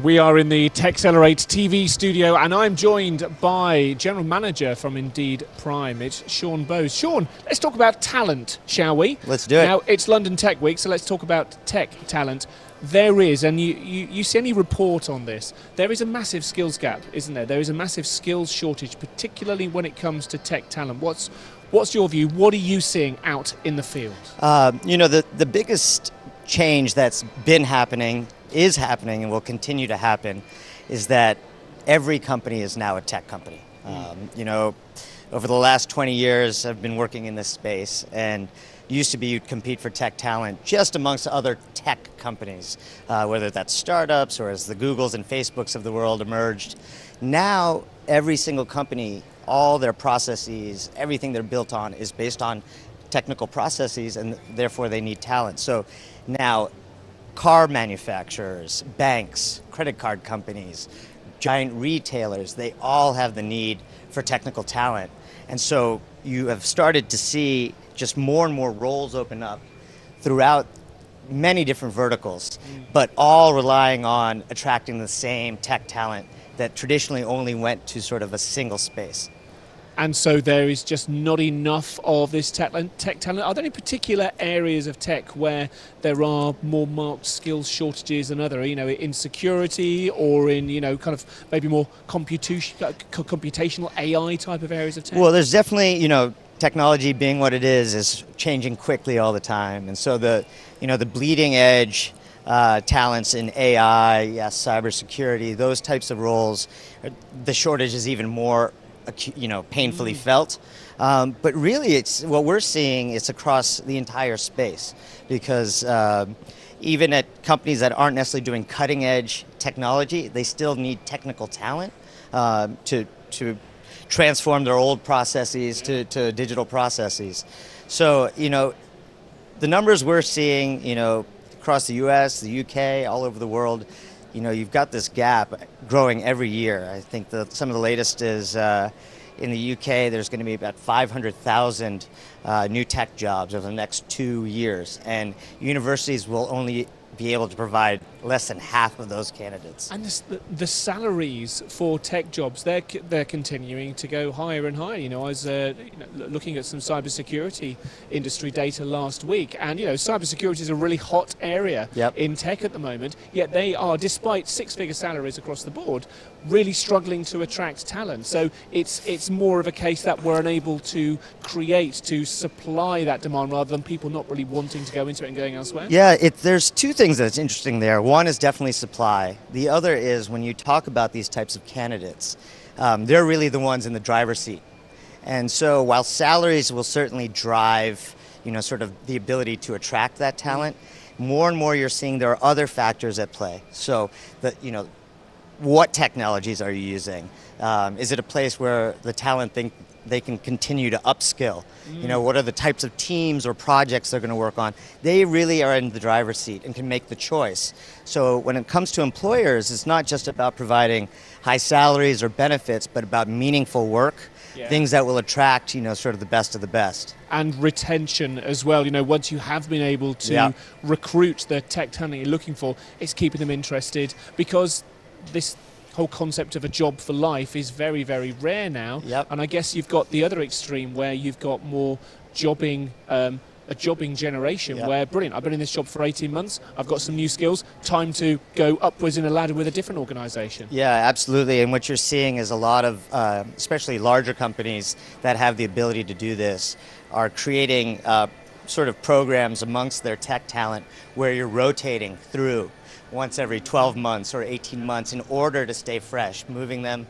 We are in the Techcelerate TV studio and I'm joined by General Manager from Indeed Prime. It's Shawn Bose. Shawn, let's talk about talent, shall we? Let's do it. Now, it's London Tech Week, so let's talk about tech talent. There is, and you see any report on this, there is a massive skills gap, isn't there? There is a massive skills shortage, particularly when it comes to tech talent. What's your view? What are you seeing out in the field? The biggest change that's been happening, is happening, and will continue to happen is that every company is now a tech company. Over the last 20 years, I've been working in this space, and used to be you'd compete for tech talent just amongst other tech companies, whether that's startups or as the Googles and Facebooks of the world emerged. Now, every single company, all their processes, everything they're built on is based on technical processes, and therefore they need talent. So now, car manufacturers, banks, credit card companies, giant retailers, they all have the need for technical talent. And so you have started to see just more and more roles open up throughout many different verticals, but all relying on attracting the same tech talent that traditionally only went to sort of a single space. And so there is just not enough of this tech talent. Are there any particular areas of tech where there are more marked skills shortages than other? In security or in, kind of maybe more computational AI type of areas of tech? Well, there's definitely, technology being what it is changing quickly all the time. And so the bleeding edge talents in AI, yes, cybersecurity, those types of roles, the shortage is even more painfully felt. But really, it's what we're seeing is across the entire space, because even at companies that aren't necessarily doing cutting edge technology, they still need technical talent to transform their old processes to digital processes. So, the numbers we're seeing, across the US, the UK, all over the world, you've got this gap growing every year. I think some of the latest is in the UK, there's going to be about 500,000 new tech jobs over the next 2 years, and universities will only be able to provide less than half of those candidates. And the salaries for tech jobs, they're continuing to go higher and higher. I was looking at some cybersecurity industry data last week, and cybersecurity is a really hot area in tech at the moment, yet they are, despite six-figure salaries across the board, really struggling to attract talent. So it's more of a case that we're unable to supply that demand rather than people not really wanting to go into it and going elsewhere. Yeah, there's two things that's interesting there. One is definitely supply. The other is when you talk about these types of candidates, they're really the ones in the driver's seat. And so while salaries will certainly drive, sort of the ability to attract that talent, more and more you're seeing there are other factors at play. So what technologies are you using? Is it a place where the talent think they can continue to upskill? What are the types of teams or projects they're going to work on? They really are in the driver's seat and can make the choice. So when it comes to employers, it's not just about providing high salaries or benefits, but about meaningful work, things that will attract, sort of the best of the best. And retention as well. Once you have been able to recruit the tech talent you're looking for, it's keeping them interested, because this whole concept of a job for life is very, very rare now. And I guess you've got the other extreme where you've got more jobbing, a jobbing generation where, brilliant, I've been in this job for 18 months, I've got some new skills, time to go upwards in a ladder with a different organization. Yeah, absolutely. And what you're seeing is a lot of, especially larger companies that have the ability to do this, are creating sort of programs amongst their tech talent where you're rotating through once every 12 months or 18 months in order to stay fresh, moving them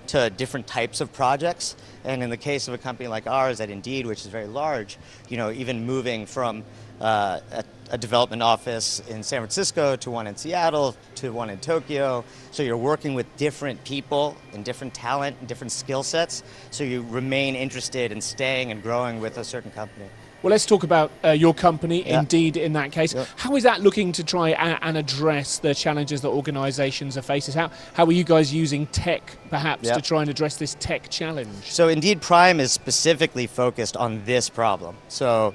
to different types of projects. And in the case of a company like ours at Indeed, which is very large, even moving from a development office in San Francisco to one in Seattle to one in Tokyo. So you're working with different people and different talent and different skill sets, so you remain interested in staying and growing with a certain company. Well, let's talk about your company, Indeed, in that case. How is that looking to try and address the challenges that organizations are facing? How are you guys using tech, perhaps, to try and address this tech challenge? So Indeed Prime is specifically focused on this problem. So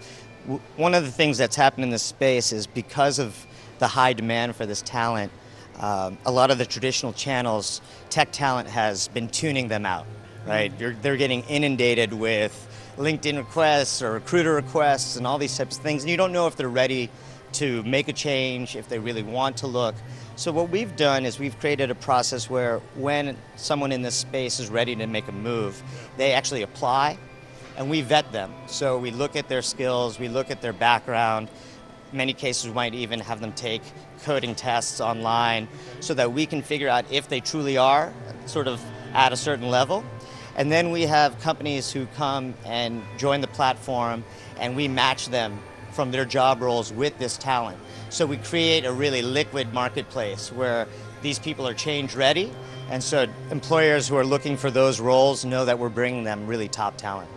one of the things that's happened in this space is because of the high demand for this talent, a lot of the traditional channels, tech talent has been tuning them out, right? They're getting inundated with LinkedIn requests or recruiter requests and all these types of things, and you don't know if they're ready to make a change, if they really want to look. So what we've done is we've created a process where when someone in this space is ready to make a move, they actually apply, and we vet them. So we look at their skills, we look at their background. In many cases, we might even have them take coding tests online so that we can figure out if they truly are sort of at a certain level. And then we have companies who come and join the platform, and we match them from their job roles with this talent. So we create a really liquid marketplace where these people are change ready, and so employers who are looking for those roles know that we're bringing them really top talent.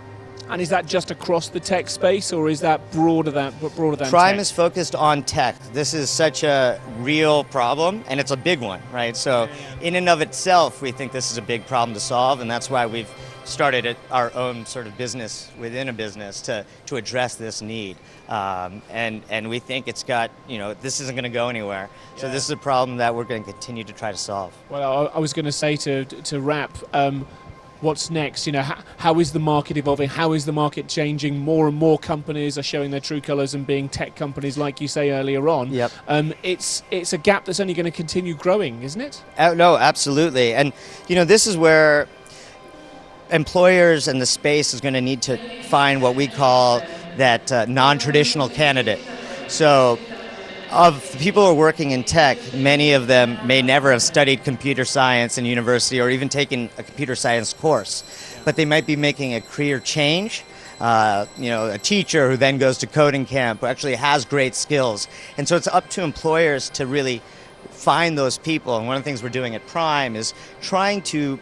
And is that just across the tech space, or is that broader than Prime tech? is focused on tech. This is such a real problem, and it's a big one, right? So in and of itself, we think this is a big problem to solve, and that's why we've started our own sort of business within a business to address this need. And we think it's got, this isn't going to go anywhere. So this is a problem that we're going to continue to try to solve. Well, I was going to say to wrap, what's next? How is the market evolving? How is the market changing? More and more companies are showing their true colours and being tech companies, like you say earlier on. Yep. It's a gap that's only going to continue growing, isn't it? No, absolutely. And this is where employers and the space is going to need to find what we call that non-traditional candidate. So of the people who are working in tech, many of them may never have studied computer science in university or even taken a computer science course, but they might be making a career change. A teacher who then goes to coding camp who actually has great skills. And so it's up to employers to really find those people. And one of the things we're doing at Prime is trying to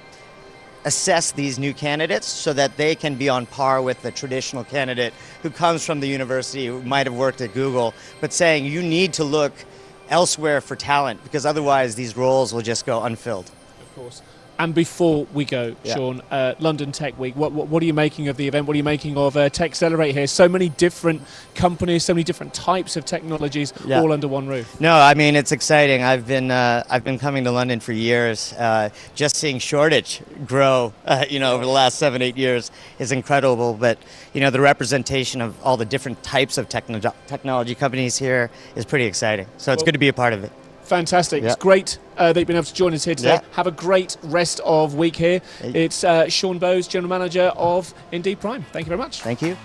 assess these new candidates so that they can be on par with the traditional candidate who comes from the university, who might have worked at Google, but saying you need to look elsewhere for talent because otherwise these roles will just go unfilled. Of course. And before we go, Shawn, London Tech Week, what are you making of the event? What are you making of Tech Accelerate here? So many different companies, so many different types of technologies, all under one roof. No, I mean, it's exciting. I've been coming to London for years. Just seeing Shoreditch grow, over the last 7-8 years is incredible. But, the representation of all the different types of technology companies here is pretty exciting. So it's good to be a part of it. Fantastic. It's great that you've been able to join us here today. Have a great rest of week here. It's Shawn Bose, General Manager of Indeed Prime. Thank you very much. Thank you.